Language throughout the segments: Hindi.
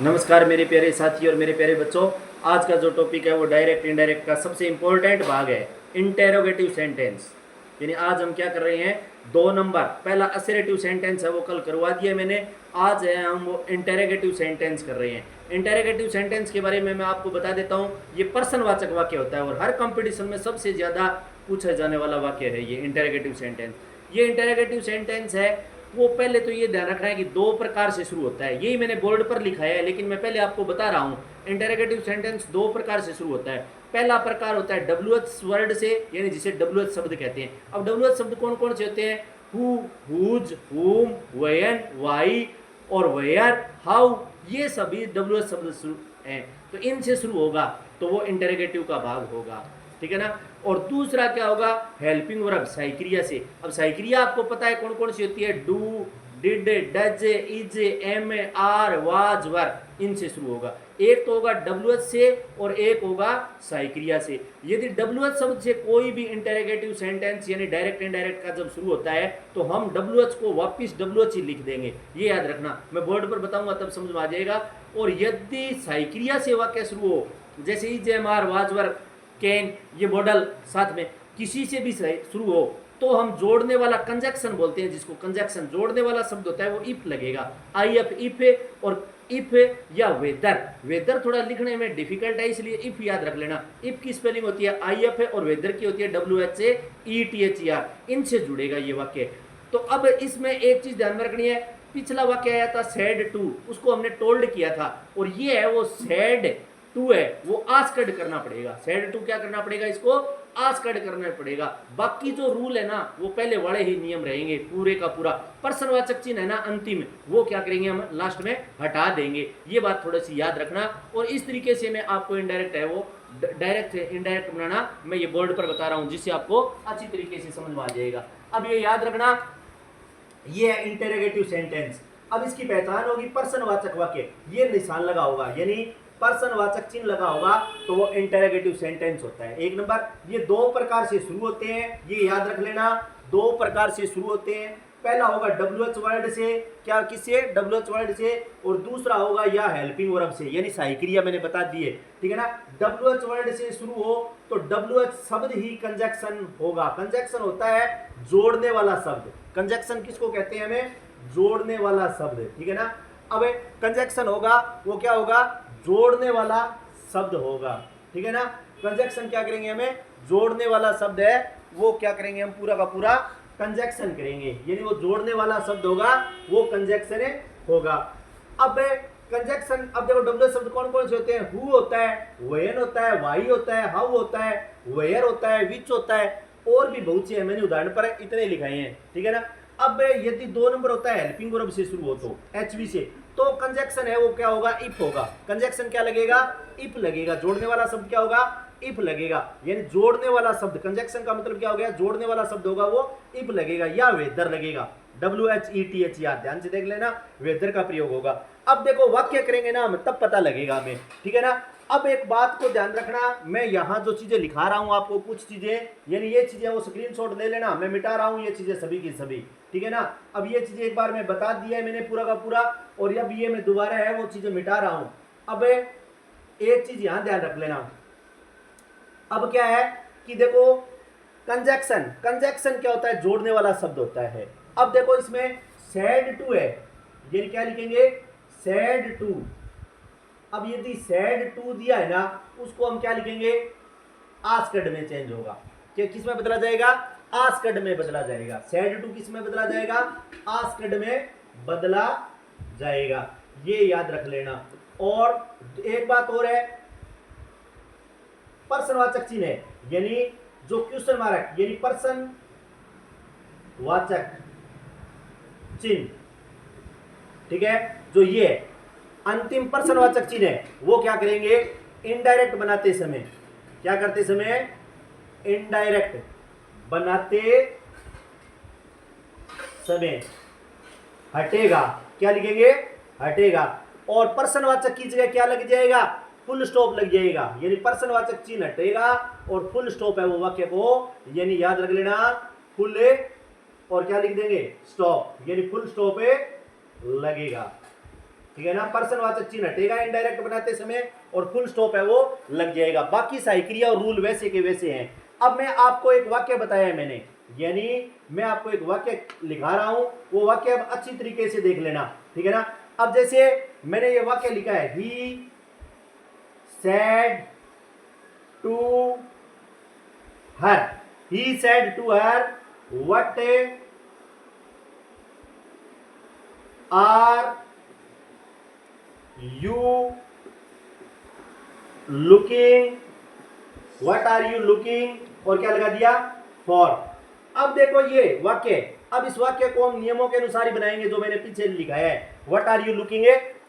नमस्कार मेरे प्यारे साथी और मेरे प्यारे बच्चों। आज का जो टॉपिक है वो डायरेक्ट इनडायरेक्ट का सबसे इंपॉर्टेंट भाग है, इंटेरोगेटिव सेंटेंस। यानी आज हम क्या कर रहे हैं, 2 नंबर पहला असरेटिव सेंटेंस है वो कल करवा दिया मैंने। आज है हम वो इंटेरोगेटिव सेंटेंस कर रहे हैं। इंटेरोगेटिव सेंटेंस के बारे में मैं आपको बता देता हूँ। ये पर्सनवाचक वाक्य होता है और हर कंपटीशन में सबसे ज़्यादा पूछा जाने वाला वाक्य है ये इंटेरोगेटिव सेंटेंस। ये इंटेरोगेटिव सेंटेंस है वो पहले तो ये ध्यान रखना है कि 2 प्रकार से शुरू होता है। यही मैंने बोर्ड पर लिखा है लेकिन मैं पहले आपको बता रहा हूँ। इंटेरोगेटिव सेंटेंस 2 प्रकार से शुरू होता है। पहला प्रकार होता है WH वर्ड से, यानी जिसे WH शब्द कहते हैं। अब WH शब्द कौन कौन से होते हैं? हु, हुज, हुम, व्हेन, व्हाई और वेयर, हाउ, ये सभी WH शब्द शुरू हैं। तो इनसे शुरू होगा तो वो इंटेरोगेटिव का भाग होगा, ठीक है ना। और दूसरा क्या होगा, हेल्पिंग वर्ब साइक्रिया से। अब साइक्रिया आपको पता है कौन कौन सी होती है? Do, did, does, is, am, are, was, were, इनसे शुरू होगा। एक तो होगा WH से और एक होगा साइक्रिया से। यदि WH शब्द से कोई भी इंटेरोगेटिव सेंटेंस यानी डायरेक्ट इनडायरेक्ट का जब शुरू होता है तो हम WH को वापिस WH ही लिख देंगे, ये याद रखना। मैं बोर्ड पर बताऊंगा तब समझ में आ जाएगा। और यदि साइक्रिया से वाक्य शुरू हो, जैसे is, am, are, was, were, can, ये मॉडल साथ में किसी से भी शुरू हो तो हम जोड़ने वाला कंजक्शन बोलते हैं, जिसको कंजक्शन जोड़ने वाला शब्द होता है वो इफ लगेगा। आई एफ, इफ, और इफ या वेदर। वेदर थोड़ा लिखने में डिफिकल्ट है इसलिए इफ याद रख लेना। इफ की स्पेलिंग होती है आई एफ और वेदर की होती है WHAETHER। इनसे जुड़ेगा ये वाक्य। तो अब इसमें एक चीज ध्यान में रखनी है, पिछला वाक्य आया था सैड टू, उसको हमने टोल्ड किया था, और ये है वो सैड टू है, वो आस्कड करना पड़ेगा। सैड टू क्या करना पड़ेगा? इसको आस्कड करना पड़ेगा। बाकी जो रूल है ना वो पहले वाले ही नियम रहेंगे पूरे का पूरा। पर्सनवाचक चिन्ह है ना अंतिम, वो क्या करेंगे हम लास्ट में हटा देंगे। ये बात थोड़ी सी याद रखना। और इस तरीके से मैं आपको इनडायरेक्ट है वो डायरेक्ट इनडायरेक्ट बनाना मैं ये बोर्ड पर बता रहा हूँ, जिससे आपको अच्छी तरीके से समझ में आ जाएगा। अब ये याद रखना, ये है इंटेरोगेटिव सेंटेंस। अब इसकी पहचान होगी पर्सनवाचक वाक्य, ये निशान लगा होगा यानी पर्सनवाचक चिन्ह लगा होगा तो वो इंटेरोगेटिव सेंटेंस होता है। 1 नंबर, ये 2 प्रकार से शुरू होते हैं, ये याद रख लेना। 2 प्रकार से शुरू होते हैं। पहला होगा WH वर्ड से, क्या किससे? WH वर्ड से। और दूसरा होगा या हेल्पिंग वर्ब से, यानी साइक्रिया मैंने बता दिए, ठीक है ना। WH वर्ड से शुरू हो तो WH शब्द ही कंजक्शन होगा। कंजक्शन होता है जोड़ने वाला शब्द। कंजक्शन किसको कहते हैं? हमें जोड़ने वाला शब्द, ठीक है ना। अब कंजक्शन होगा वो क्या होगा? जोड़ने वाला शब्द होगा, ठीक है ना। कंजक्शन क्या करेंगे? हमें जोड़ने वाला शब्द है वो क्या करेंगे हम? पूरा का पूरा कंजक्शन करेंगे, यानी वो जोड़ने वाला शब्द होगा वो कंजक्शन होगा। अब कंजक्शन, अब देखो WH शब्द कौन कौन से होते हैं? हु होता है, व्हेन होता है, व्हाई होता है, हाउ होता है, वेयर होता है, विच होता है, और भी बहुत से है, मैंने उदाहरण पर इतने लिखाए हैं, ठीक है ना। अब यदि 2 नंबर होता है हेल्पिंग वर्ब से शुरू हो तो HV से, तो कंजक्शन है वो क्या होगा? इफ होगा। कंजक्शन क्या लगेगा? इफ लगेगा। जोड़ने वाला शब्द क्या होगा? इफ लगेगा। यानी जोड़ने वाला शब्द, कंजक्शन का मतलब क्या हो गया? जोड़ने वाला शब्द होगा वो इफ लगेगा या वेदर लगेगा। WHETHER, ध्यान से देख लेना, वेदर का प्रयोग होगा। अब देखो वाक्य करेंगे ना हम तब पता लगेगा हमें, ठीक है ना। अब एक बात को ध्यान रखना, मैं यहाँ जो चीजें लिखा रहा हूँ आपको, कुछ चीजें यानी ये चीजें वो स्क्रीनशॉट ले लेना, मैं मिटा रहा हूँ ये चीजें सभी की सभी, ठीक है ना। अब ये चीजें एक बार मैं बता दिया है मैंने पूरा का पूरा, और अब ये मैं दोबारा है वो चीजें मिटा रहा हूँ। अब एक चीज यहाँ ध्यान रख लेना। अब क्या है कि देखो कंजक्शन, कंजक्शन क्या होता है? जोड़ने वाला शब्द होता है। अब देखो इसमें सैड टू है, ये क्या लिखेंगे? Said to. अब यदि सैड टू दिया है ना उसको हम क्या लिखेंगे? आस्कड में चेंज होगा। क्या किस में बदला जाएगा? आस्कड में बदला जाएगा। सैड टू किस में बदला जाएगा? आस्कड में बदला जाएगा, ये याद रख लेना। और एक बात और है, पर्सनवाचक चिन्ह है यानी जो क्वेश्चन मार्क यानी पर्सन वाचक चिन्ह, ठीक है, जो ये अंतिम पर्सनवाचक चिन्ह है वो क्या करेंगे? इनडायरेक्ट बनाते समय, क्या करते समय? इनडायरेक्ट बनाते समय हटेगा। क्या लिखेंगे? हटेगा। और पर्सनवाचक की जगह क्या लग जाएगा? फुल स्टॉप लग जाएगा, यानी पर्सनवाचक चिन्ह हटेगा और फुल स्टॉप है वो वाक्य को, यानी याद रख लेना फुल और क्या लिख देंगे? स्टॉप, यानी फुल स्टॉप लगेगा। ठीक है ना, पर्सनवाचक चिन्ह हटेगा इनडायरेक्ट बनाते समय और फुल स्टॉप है वो लग जाएगा। बाकी सारी क्रिया और रूल वैसे के वैसे हैं। अब मैं आपको एक वाक्य बताया है मैंने, यानी मैं आपको एक वाक्य लिखा रहा हूं, वो वाक्य अब अच्छी तरीके से देख लेना, ठीक है ना। अब जैसे मैंने ये वाक्य लिखा है, he said to her, he said to her what are you looking, what are you looking, और क्या लगा दिया, फॉर। अब देखो ये वाक्य, अब इस वाक्य को हम नियमों के अनुसार ही बनाएंगे जो मैंने पीछे लिखा है, what are you looking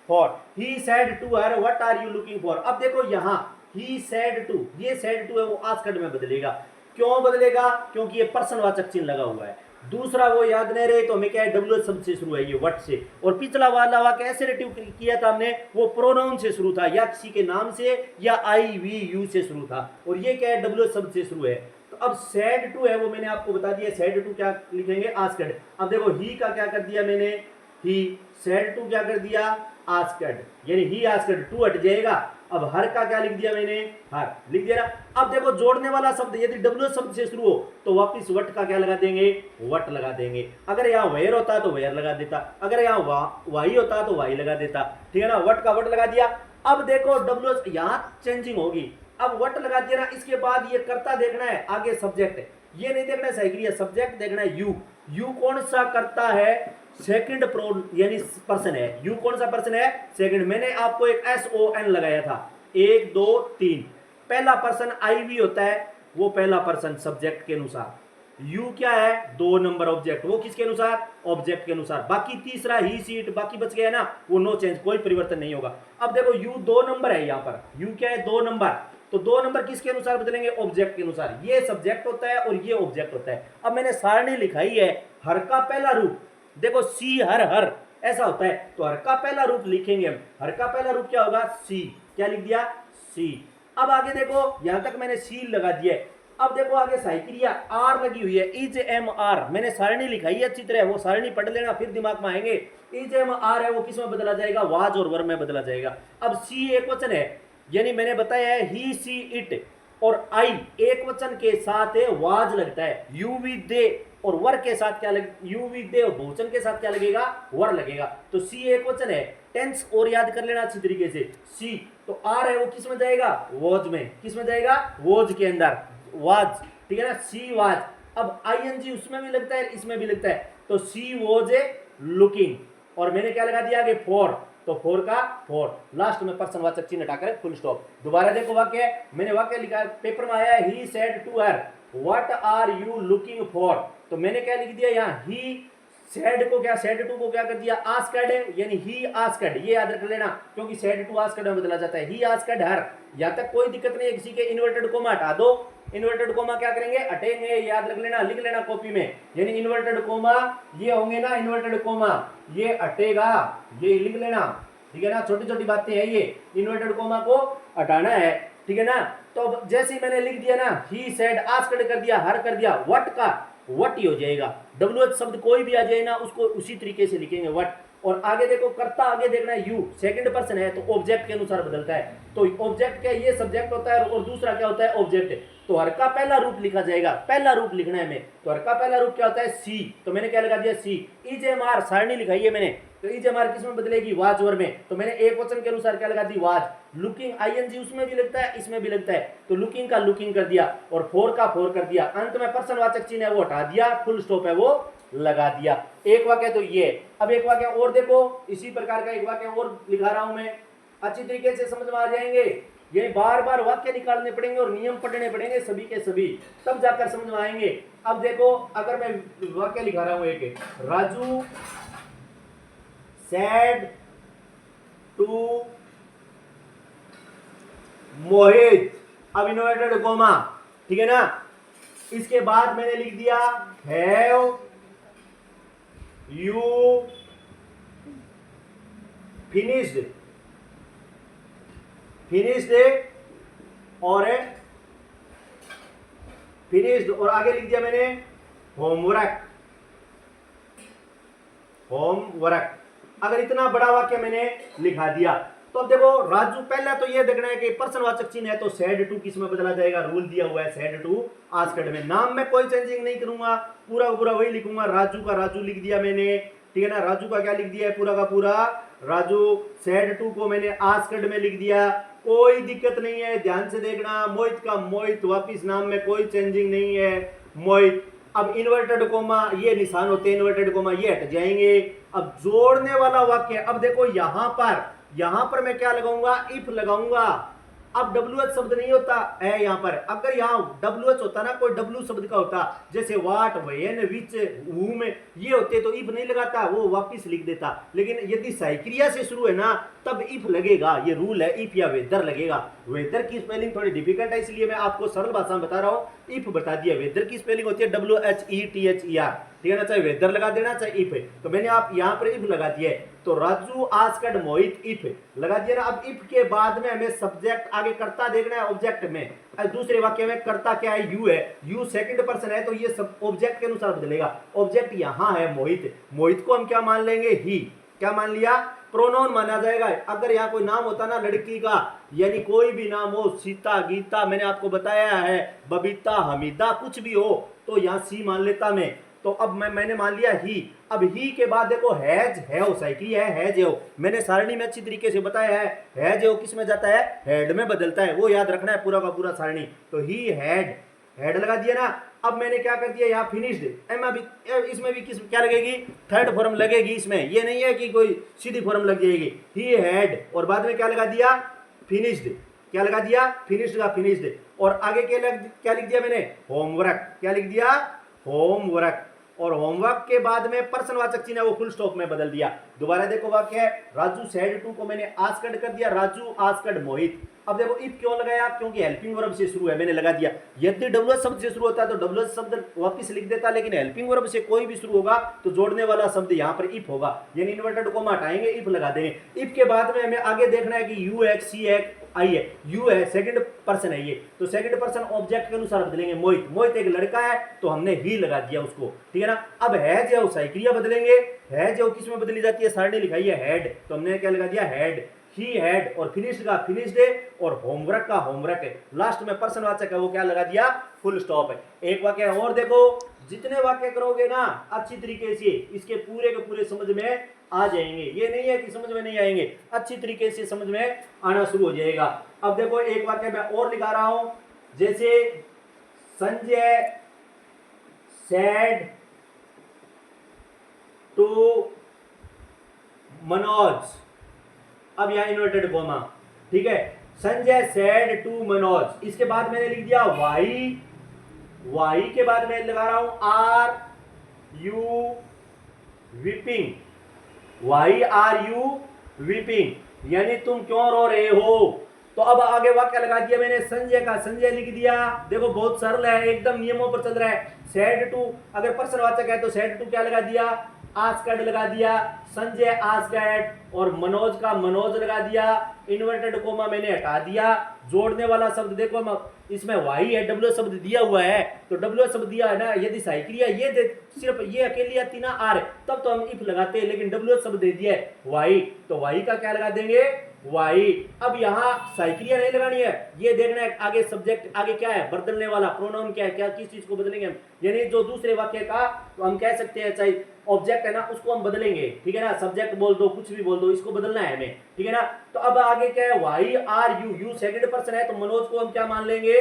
for, he said to her what are you looking for. अब देखो यहां ही सेड टू, ये सेड टू है वो आस्क्ड में बदलेगा। क्यों बदलेगा, क्योंकि ये पर्सनवाचक चिन्ह लगा हुआ है। दूसरा वो याद नहीं रहे तो हमें क्या है, डब्ल्यू शब्द से शुरू है ये, व्हाट से। और पिछला वाला वाक्य एसरेटिव किया था हमने, वो प्रोनाउन से शुरू था, या किसी के नाम से या आई वी यू से शुरू था, और ये क्या है, डब्ल्यू शब्द से शुरू है। तो अब सेड टू है वो मैंने आपको बता दिया, सेड टू क्या लिखेंगे, आस्क्ड। अब देखो ही का क्या कर दिया मैंने, ही, सेड टू क्या कर दिया, आस्क्ड, यानी ही आस्क्ड, टू हट जाएगा। अब हर का क्या लिख दिया मैंने, हर लिख दिया ना। अब देखो जोड़ने वाला शब्द यदि डब्ल्यू शब्द से शुरू हो तो वापिस वट का क्या लगा देंगे, वट लगा देंगे। अगर यहाँ वेयर होता तो वेयर लगा देता, अगर यहाँ वाई होता तो वाई लगा देता, ठीक है ना, वट का वट लगा दिया। अब देखो डब्ल्यू यहाँ चेंजिंग होगी, अब वट लगा दिया ना, इसके बाद ये कर्ता देखना है, आगे सब्जेक्ट है, ये नहीं देखना है सही क्रिया, सब्जेक्ट देखना है यू। यू कौन सा करता है, सेकंड प्रोन यानी पर्सन है, यू कौन सा पर्सन है, सेकंड। मैंने आपको एक SON लगाया था, 1 2 3, पहला पर्सन IV होता है, वो पहला पर्सन सब्जेक्ट के अनुसार। यू क्या है, 2 नंबर ऑब्जेक्ट, वो किसके अनुसार, ऑब्जेक्ट के अनुसार। बाकी तीसरा ही सीट बाकी बच गया है ना, वो नो चेंज, कोई परिवर्तन नहीं होगा। अब देखो यू 2 नंबर है, यहाँ पर यू क्या है, 2 नंबर, तो 2 नंबर किसके अनुसार बदलेंगे, ऑब्जेक्ट के अनुसार। ये सब्जेक्ट होता है और ये ऑब्जेक्ट होता है। अब मैंने सारणी लिखाई है, हर का पहला रूप देखो, सी हर हर ऐसा होता है, तो हर का पहला रूप लिखेंगे हम। हर का पहला रूप क्या होगा, सी, क्या लिख दिया, सी। अब आगे देखो, यहां तक मैंने सी लगा दिया। अब देखो आगे सही क्रिया आर लगी हुई है, इज एम आर, मैंने सारणी लिखाई है अच्छी तरह, वो सारणी पढ़ लेना फिर दिमाग में आएंगे। इज एम आर है वो किस में बदला जाएगा, वाज और वर में बदला जाएगा। अब सी एक वचन है, यानी मैंने बताया है ही सी इट, और आई एक वचन के साथ वाज लगता है, यू वी दे, और वर के साथ क्या लगे, यू वी दे, और बहुवचन के साथ क्या लगेगा, वर लगेगा। तो सी एक वचन है, टेंस और याद कर लेना अच्छी तरीके से। सी तो आर है वो किस में जाएगा, वॉज में, किस में जाएगा, वॉज के अंदर, वाज, ठीक है ना, सी वाज। अब आईएनजी उसमें भी लगता है इसमें भी लगता है, तो सी वॉज ए लुकिंग, और मैंने क्या लगा दिया आगे, फॉर, तो फोर का फोर, लास्ट में पर्सनवाचक चिन्ह हटाकर फुल स्टॉप। दोबारा देखो वाक्य, मैंने वाक्य लिखा है, पेपर में आया है, he said to her what are you looking for, तो मैंने क्या लिख दिया यहाँ, ही सेड को क्या, सेड टू को क्या कर दिया, आस्क्ड, यानी ही आस्क्ड, ये याद रख लेना, क्योंकि सेड टू आस्क्ड में बदला जाता है, ही आस्क्ड हर। यहां तक कोई दिक्कत नहीं है, किसी के इन्वर्टेड कोमा हटा दो, इन्वर्टेड कोमा क्या करेंगे, हटेंगे, याद रख लेना, लिख लेना कॉपी में, यानी इन्वर्टेड कोमा ये होंगे ना, इन्वर्टेड कोमा ये हटेगा, ये लिख लेना, ठीक है ना, छोटी छोटी बातें हैं ये, इन्वर्टेड कोमा को हटाना है, ठीक है ना। तो जैसे ही मैंने लिख दिया ना, ही सेड आस्क्ड कर दिया, हर कर दिया, व्हाट का वट ही हो जाएगा। डब्ल्यूएच शब्द कोई भी आ जाए ना, उसको उसी तरीके से लिखेंगे वट। और आगे देखो, कर्ता आगे देखना है यू, सेकंड पर्सन है तो ऑब्जेक्ट के अनुसार बदलता है, तो ऑब्जेक्ट क्या, ये सब्जेक्ट होता है और दूसरा क्या होता है, ऑब्जेक्ट। तो हर का पहला रूप लिखा जाएगा, पहला रूप लिखना है हमें, तो हर का पहला रूप क्या होता है, सी, तो मैंने क्या लगा दिया, सी। इज एम आर सारणी लिखाई है मैंने, तो इज एम आर किस में बदलेगी, वाज वर में, तो मैंने एक वचन के अनुसार क्या लगा दी, वाज। लुकिंग आईएनजी उसमें भी लगता है इसमें भी लगता है, तो लुकिंग का लुकिंग कर दिया और फोर का फोर कर दिया, अंत में पर्सनवाचक चिन्ह है वो हटा दिया, फुल स्टॉप है वो लगा दिया। एक वाक्य तो ये। अब एक वाक्य और देखो, इसी प्रकार का एक वाक्य और लिखा रहा हूं मैं, अच्छी तरीके से समझ में आ जाएंगे। ये बार बार वाक्य निकालने पड़ेंगे और नियम पढ़ने पड़ेंगे सभी के सभी, तब जाकर समझ में आएंगे। अब देखो, अगर मैं वाक्य लिखा रहा हूं एक, राजू सेड टू मोहित, अब इन्वर्टेड कोमा, ठीक है ना। इसके बाद मैंने लिख दिया हैव यू फिनिश्ड, फिनिश्ड और फिनिश्ड, और आगे लिख दिया मैंने होमवर्क, होमवर्क, अगर इतना बड़ा वाक्य मैंने लिखा दिया तो अब देखो राजू, पहला तो ये देखना है कि पर्सनवाचक चिन्ह है तो सेड टू किस में बदला जाएगा, रूल दिया हुआ है सेड टू आस्क्ड में। नाम में कोई चेंजिंग नहीं करूंगा, पूरा का पूरा वही लिखूंगा। राजू का राजू लिख दिया मैंने, ठीक है ना। राजू का क्या लिख दिया है, पूरा का पूरा राजू। सेड टू को मैंने आस्क्ड में लिख दिया, कोई दिक्कत नहीं है, ध्यान से देखना। मोहित का मोहित, वापिस नाम में कोई चेंजिंग नहीं है, मोहित। अब इन्वर्टेड कोमा, ये निशान होते हैं इन्वर्टेड कोमा, ये हट जाएंगे। अब जोड़ने वाला वाक्य, अब देखो यहां पर मैं क्या लगाऊंगा, इफ लगाऊंगा। अब WH शब्द नहीं होता है यहां पर, अगर यहां WH होता ना, कोई W शब्द का होता, जैसे वाट, वेन, विच, whom, ये होते तो इफ नहीं लगाता, वो वापिस लिख देता। लेकिन यदि सही क्रिया से शुरू है ना, तब इफ लगेगा, ये रूल है। इफ या वेदर लगेगा। वेदर की स्पेलिंग थोड़ी डिफिकल्ट है, इसलिए मैं आपको सरल भाषा में बता रहा हूं। इफ बता दिया, वेदर की स्पेलिंग होती है WHETHER, ठीक है ना। चाहे वेदर लगा देना चाहे इफ है, तो मैंने आप यहां पर इफ लगा दिया है, तो राजू आस्क्ड मोहित, इफ लगा दिया ना। अब इफ के बाद में हमें सब्जेक्ट आगे करता देखना है ऑब्जेक्ट में। दूसरे वाक्य में करता क्या है, यू है, यू सेकंड पर्सन है, तो ये सब ऑब्जेक्ट के अनुसार बदलेगा। ऑब्जेक्ट यहां है मोहित, मोहित को हम क्या मान लेंगे, ही। क्या मान लिया, प्रोनाउन माना जाएगा। अगर यहाँ कोई नाम होता ना लड़की का, यानी कोई भी नाम हो, सीता, गीता, मैंने आपको बताया है, बबीता, हमीदा, कुछ भी हो, तो यहाँ सी मान लेता मैं। तो अब मैंने मान लिया ही। अब ही के बाद देखो हैज, है हो, साइकिल है, हैज हो, मैंने सारणी में अच्छी तरीके से बताया है। हैज हो किस में जाता है, हेड में बदलता है, वो याद रखना है पूरा का पूरा सारणी। तो ही हैड, हेड लगा दिया ना। अब मैंने क्या कर दिया, यहाँ फिनिश्ड, इसमें भी किस क्या लगेगी, थर्ड फॉर्म लगेगी इसमें। ये नहीं है कि कोई सीधी फॉर्म लग जाएगी। ही हैड, और बाद में क्या लगा दिया, फिनिश्ड। क्या लगा दिया, फिनिश्ड का फिनिश्ड। और आगे क्या लिख दिया मैंने, होमवर्क। क्या लिख दिया, होमवर्क। और होमवर्क के बाद में पर्सनवाचक चिन्ह है वो फुल स्टॉप में बदल दिया। दोबारा देखो वाक्य है, राजू सेड टू को मैंने आस्क्ड कर दिया, राजू आस्क्ड मोहित। अब देखो इफ क्यों लगाया, क्योंकि हेल्पिंग वर्ब से शुरू है, मैंने लगा दिया। यदि WH शब्द से शुरू होता है तो WH शब्द वापस लिख देता, लेकिन हेल्पिंग वर्ब से कोई भी शुरू होगा तो जोड़ने वाला शब्द यहाँ पर इफ होगा, यानी इन्वर्टेड कोमा हटाएंगे, इफ लगा देंगे। इफ के बाद में हमें आगे देखना है कि यू है, सी है, आई है। यू है सेकंड पर्सन है ये, तो सेकंड पर्सन ऑब्जेक्ट के अनुसार बदलेंगे। मोहित, मोहित एक लड़का है तो हमने ही लगा दिया उसको, ठीक है ना। अब है जो सही क्रिया बदलेंगे, है जो किस में बदली जाती है, सारणी लिखाई है हेड, तो हमने क्या लगा दिया, हेड। ही हैड, और फिनिश्ड का फिनिश्ड है, और होमवर्क का होमवर्क है। लास्ट में पर्सनवाचक है वो क्या लगा दिया, फुल स्टॉप है। एक वाक्य और देखो, जितने वाक्य करोगे ना अच्छी तरीके से, इसके पूरे के पूरे समझ में आ जाएंगे। ये नहीं है कि समझ में नहीं आएंगे, अच्छी तरीके से समझ में आना शुरू हो जाएगा। अब देखो एक वाक्य मैं और लिखा रहा हूं, जैसे संजय सेड टू मनोज। अब यहां इन्वर्टेड कोमा, ठीक है। संजय सेड टू मनोज, इसके बाद मैंने लिख दिया वाई, वाई के बाद मैं लगा रहा हूं are you weeping, why are you weeping, यानी तुम क्यों रो रहे हो। तो अब आगे वाक्य लगा दिया मैंने, संजय का संजय लिख दिया। देखो बहुत सरल है, एकदम नियमों पर चल रहा है। सेड टू, अगर पर्सनवाचक है तो सेड टू क्या लगा दिया, आस्क्ड लगा दिया, संजय आस्क्ड, और मनोज का मनोज लगा दिया। इन्वर्टेड कोमा मैंने हटा दिया। जोड़ने वाला शब्द देखो इसमें वाई है, डब्ल्यू शब्द दिया हुआ है, तो डब्ल्यू शब्द दिया है ना, यदि सही क्रिया ये सिर्फ ये अकेली आती ना आर, तब तो हम इफ लगाते हैं, लेकिन डब्ल्यू शब्द दे दिया है वाई, तो वाई का क्या लगा देंगे, वाई। अब यहाँ सही क्रिया नहीं लगानी है, ये देखना है आगे सब्जेक्ट, आगे क्या है, बदलने वाला प्रोनाउन क्या है, क्या किस चीज को बदलेंगे हम, यानी जो दूसरे वाक्य का तो हम कह सकते हैं चाहे ऑब्जेक्ट है ना उसको हम बदलेंगे, ठीक है ना। सब्जेक्ट बोल दो, कुछ भी बोल दो, इसको बदलना है हमें, ठीक है ना। तो अब आगे क्या है, why are you, you second person है तो मनोज को हम क्या मान लेंगे,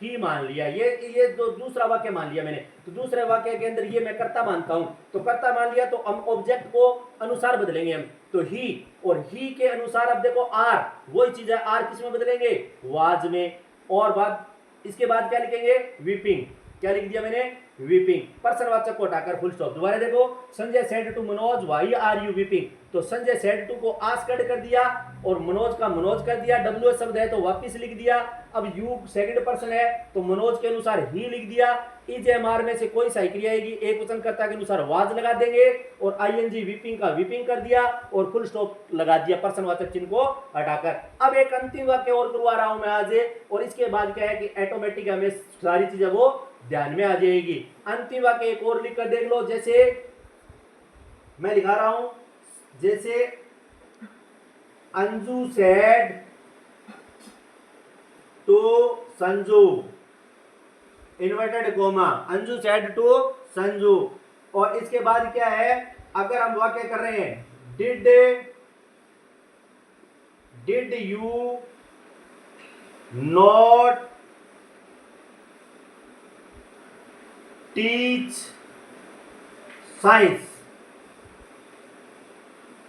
ही मान लिया। ये जो दूसरा वाक्य मान लिया मैंने, तो दूसरे वाक्य के अंदर ये मैं कर्ता मानता हूं, तो कर्ता मान लिया, तो हम ऑब्जेक्ट को अनुसार बदलेंगे हम, तो ही, और ही के अनुसार अब देखो आर, वही चीज है, आर किस में बदलेंगे, वाज में। और बाद इसके बाद क्या लिखेंगे, वीपिंग। क्या लिख दिया मैंने, वीपिंग। पर्सनवाचक को हटाकर फुल स्टॉप। दोबारा देखो, Sanjay said to Manoj why are you weeping, तो संजय सेड टू को आस्क्ड कर दिया और मनोज का मनोज कर दिया, डब्ल्यू शब्द है तो वापिस लिख दिया। अब यू सेकंड पर्सन है तो मनोज के अनुसार ही लिख दिया। इजेएमआर में से कोई सही क्रिया आएगी, एक वचनकर्ता के अनुसार वाज लगा देंगे, और आईएनजी वीपिंग का वीपिंग कर दिया और फुल स्टॉप लगा दिया पर्सनवाचक चिन्ह को हटाकर। अब एक अंतिम वाक्य और करवा रहा हूं मैं आज, और इसके बाद क्या है कि ऑटोमेटिक हमें सारी चीजें वो ध्यान में आ जाएगी। अंतिम वाक्य एक और लिखकर देख लो, जैसे मैं लिखा रहा हूं, जैसे Anju said to Sanju, inverted comma, Anju said to Sanju. और इसके बाद क्या है, अगर हम वाक्य कर रहे हैं did you not teach science,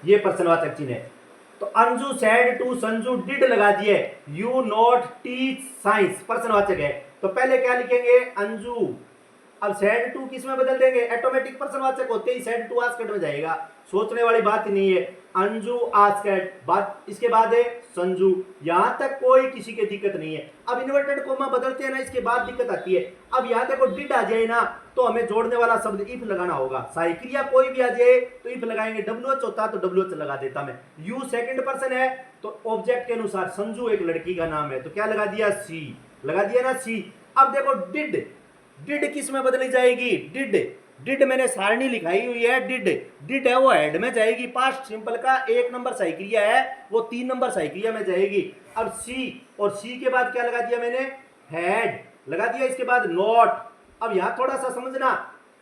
ये प्रश्नवाचक चिन्ह है। तो Anju said to Sanju did लगा दिए, यू नॉट टीच साइंस प्रश्नवाचक है। तो पहले क्या लिखेंगे, अंजू। अब सेड टू किस में बदल देंगे, ऑटोमेटिक प्रश्नवाचक होते ही सेड टू आस्क्ड में जाएगा, सोचने वाली बात ही नहीं है। अंजू आस्क्ड, बात इसके बाद है संजू, यहां तक कोई किसी के दिक्कत नहीं है। अब इन्वर्टेड कोमा बदलते हैं ना, इसके बाद दिक्कत आती है। अब यहां तक डिड आ जाए ना, तो हमें जोड़ने वाला शब्द इफ लगाना होगा। सहायक क्रिया कोई भी आ जाए तो इफ लगाएंगे, डब्ल्यूएच होता तो डब्ल्यूएच लगा देता मैं। यू सेकंड पर्सन है तो ऑब्जेक्ट के अनुसार संजू एक लड़की का नाम है, तो क्या लगा दिया, सी लगा दिया ना, सी। अब देखो डिड किस में बदली जाएगी, डिड मैंने सारणी लिखाई हुई है, डिड है वो हेड में जाएगी, पास्ट सिंपल का 1 नंबर सही क्रिया है वो 3 नंबर सही क्रिया में जाएगी। अब सी, और सी के बाद क्या लगा दिया मैंने, हेड लगा दिया, इसके बाद नॉट। अब यहां थोड़ा सा समझना,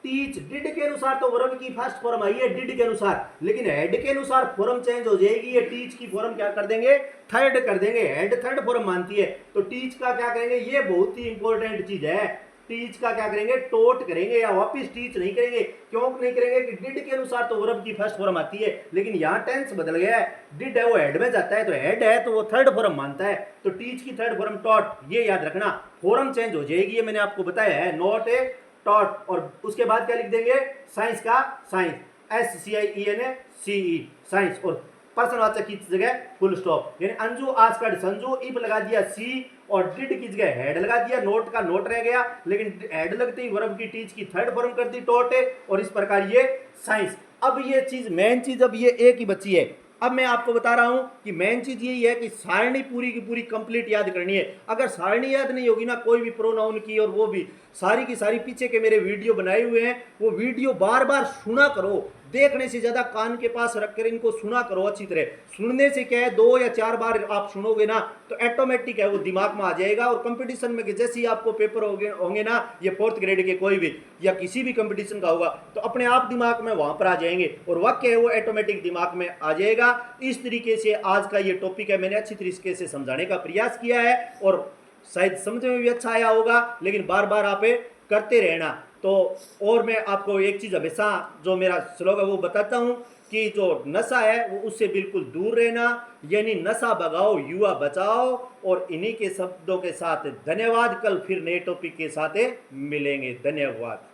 टीच डिड के अनुसार तो वर्ब की फर्स्ट फॉर्म आई है डिड के अनुसार, लेकिन हेड के अनुसार फॉर्म चेंज हो जाएगी, ये टीच की फॉर्म क्या कर देंगे, थर्ड कर देंगे, हेड थर्ड फॉर्म मानती है, तो टीच का क्या करेंगे, ये बहुत ही इंपॉर्टेंट चीज है, टीच का क्या करेंगे, टोट करेंगे या वापस टीच नहीं करेंगे। क्यों नहीं करेंगे कि डिड के अनुसार तो वर्ब की फर्स्ट फॉर्म आती है, लेकिन यहां टेंस बदल गया है, डिड है वो हेड में जाता है, तो हेड है तो वो थर्ड फॉर्म मानता है, तो टीच की थर्ड फॉर्म टॉट, ये याद रखना, फॉर्म चेंज हो जाएगी, ये मैंने आपको बताया है, नॉट है टॉट। और उसके बाद क्या लिख देंगे, साइंस का साइंस, SCIENCE साइंस, और प्रश्नवाचक की जगह फुल स्टॉप, यानी अंजू आस्क्ड संजू, इफ लगा दिया सी, और डिड की जगह हेड लगा दिया, नोट का नोट रह गया, लेकिन हेड लगते ही वर्ब की टीच की थर्ड फॉर्म कर दी टॉट है, और इस प्रकार ये साइंस। अब ये चीज मेन चीज, अब ये एक ही बची है। अब मैं आपको बता रहा हूं कि मेन चीज यही है कि सारणी पूरी की पूरी कंप्लीट याद करनी है। अगर सारणी याद नहीं होगी ना, कोई भी प्रोनाउन की, और वो भी सारी की सारी पीछे के मेरे वीडियो बनाए हुए हैं, वो वीडियो बार बार सुना करो, देखने से ज्यादा कान के पास रखकर इनको सुना करो अच्छी तरह। सुनने से क्या है, 2 या 4 बार आप सुनोगे ना तो ऑटोमेटिक है वो दिमाग में आ जाएगा, और कंपटीशन में जैसे ही आपको पेपर होंगे ना, ये 4th ग्रेड के कोई भी या किसी भी कंपटीशन का होगा, तो अपने आप दिमाग में वहां पर आ जाएंगे, और वाक्य है वो ऑटोमेटिक दिमाग में आ जाएगा। इस तरीके से आज का ये टॉपिक है, मैंने अच्छी तरीके से समझाने का प्रयास किया है, और शायद समझ में भी अच्छा आया होगा, लेकिन बार बार आप करते रहना। तो और मैं आपको एक चीज़ हमेशा जो मेरा श्लोक है वो बताता हूँ कि जो नशा है वो उससे बिल्कुल दूर रहना, यानी नशा भगाओ युवा बचाओ। और इन्हीं के शब्दों के साथ धन्यवाद, कल फिर नए टॉपिक के साथ मिलेंगे, धन्यवाद।